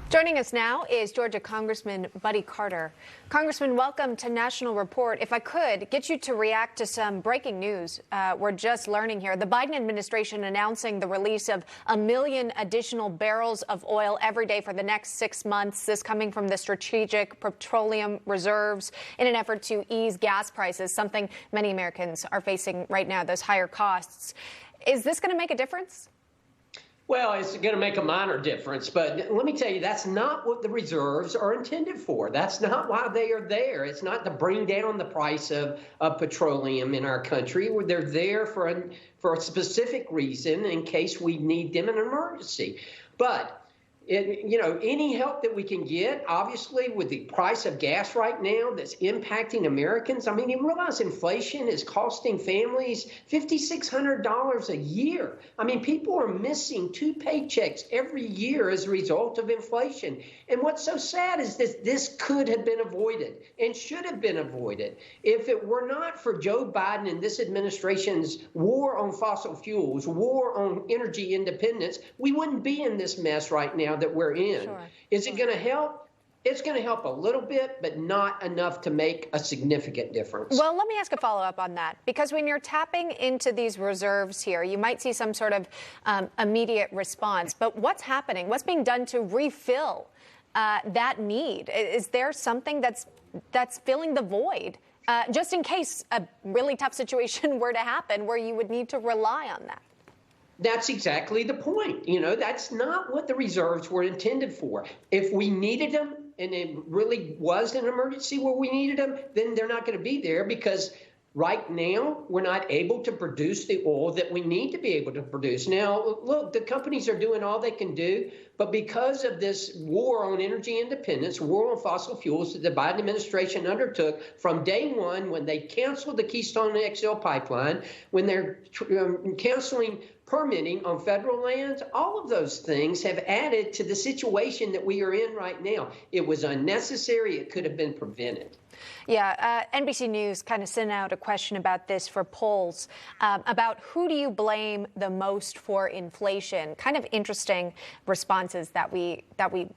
Joining us now is Georgia Congressman Buddy Carter. Congressman, welcome to National Report. If I could get you to react to some breaking news we're just learning here. The Biden administration announcing the release of 1 million additional barrels of oil every day for the next 6 months. This coming from the Strategic Petroleum Reserves in an effort to ease gas prices, something many Americans are facing right now, those higher costs. Is this going to make a difference? Well, it's going to make a minor difference, but let me tell you, that's not what the reserves are intended for. That's not why they are there. It's not to bring down the price of petroleum in our country. They're there for a specific reason in case we need them in an emergency. But any help that we can get, obviously, with the price of gas right now that's impacting Americans. I mean, you realize inflation is costing families $5,600 a year. I mean, people are missing 2 paychecks every year as a result of inflation. And what's so sad is that this could have been avoided and should have been avoided if it were not for Joe Biden and this administration's war on fossil fuels, war on energy independence. We wouldn't be in this mess right now that we're in. Sure. Is it going to help? It's going to help a little bit, but not enough to make a significant difference. Well, let me ask a follow-up on that, because when you're tapping into these reserves here, you might see some sort of immediate response. But what's happening? What's being done to refill that need? Is there something that's filling the void, just in case a really tough situation were to happen where you would need to rely on that? That's exactly the point. That's not what the reserves were intended for. If we needed them, and it really was an emergency where we needed them, then they're not going to be there, because right now we're not able to produce the oil that we need to be able to produce. Now, look, the companies are doing all they can do, but because of this war on energy independence, war on fossil fuels that the Biden administration undertook from day one, when they canceled the Keystone XL pipeline, when they're canceling permitting on federal lands, all of those things have added to the situation that we are in right now. It was unnecessary. It could have been prevented. Yeah, NBC News kind of sent out a question about this for polls, about who do you blame the most for inflation? Kind of interesting responses that we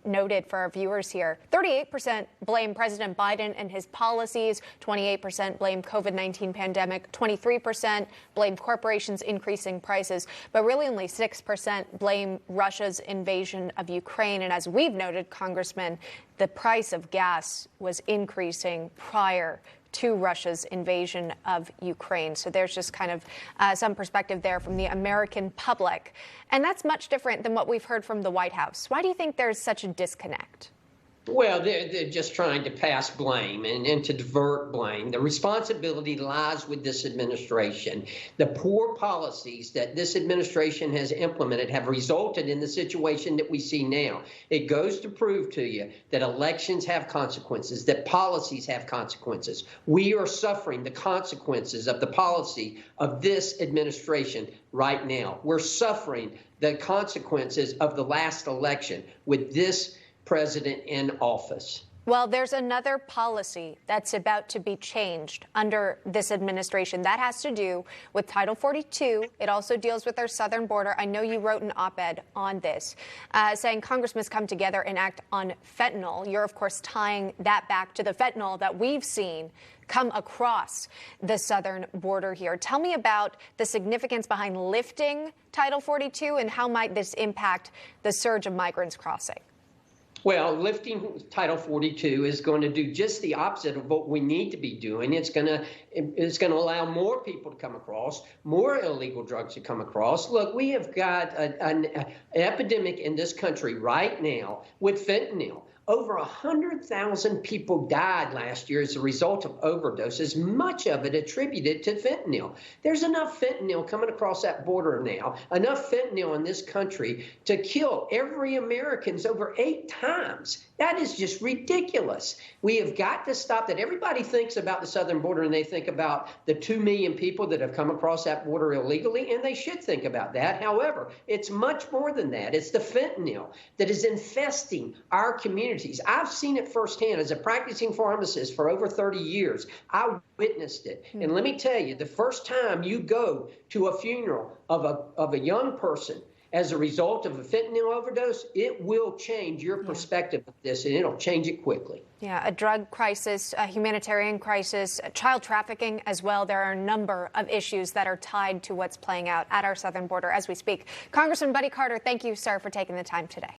noted for our viewers here. 38% blame President Biden and his policies, 28% blame COVID-19 pandemic, 23% blame corporations increasing prices, but really only 6% blame Russia's invasion of Ukraine. And as we've noted, Congressman, the price of gas was increasing prior to Russia's invasion of Ukraine. So there's just kind of some perspective there from the American public. And that's much different than what we've heard from the White House. Why do you think there's such a disconnect? Well, they're just trying to pass blame and to divert blame. The responsibility lies with this administration. The poor policies that this administration has implemented have resulted in the situation that we see now. It goes to prove to you that elections have consequences, that policies have consequences. We are suffering the consequences of the policy of this administration right now. We're suffering the consequences of the last election with this president in office. Well, there's another policy that's about to be changed under this administration. That has to do with Title 42. It also deals with our southern border. I know you wrote an op-ed on this, saying Congress must come together and act on fentanyl. You're, of course, tying that back to the fentanyl that we've seen come across the southern border here. Tell me about the significance behind lifting Title 42 and how might this impact the surge of migrants crossing? Well, lifting Title 42 is going to do just the opposite of what we need to be doing. It's going to allow more people to come across, more illegal drugs to come across. Look, we have got an epidemic in this country right now with fentanyl. Over 100,000 people died last year as a result of overdoses, much of it attributed to fentanyl. There's enough fentanyl coming across that border now, enough fentanyl in this country to kill every American over 8 times. That is just ridiculous. We have got to stop that. Everybody thinks about the southern border and they think about the 2 million people that have come across that border illegally, and they should think about that. However, it's much more than that. It's the fentanyl that is infesting our communities. I've seen it firsthand as a practicing pharmacist for over 30 years. I witnessed it. And let me tell you, the first time you go to a funeral of a young person as a result of a fentanyl overdose, it will change your perspective of this, and it'll change it quickly. Yeah, a drug crisis, a humanitarian crisis, child trafficking as well. There are a number of issues that are tied to what's playing out at our southern border as we speak. Congressman Buddy Carter, thank you, sir, for taking the time today.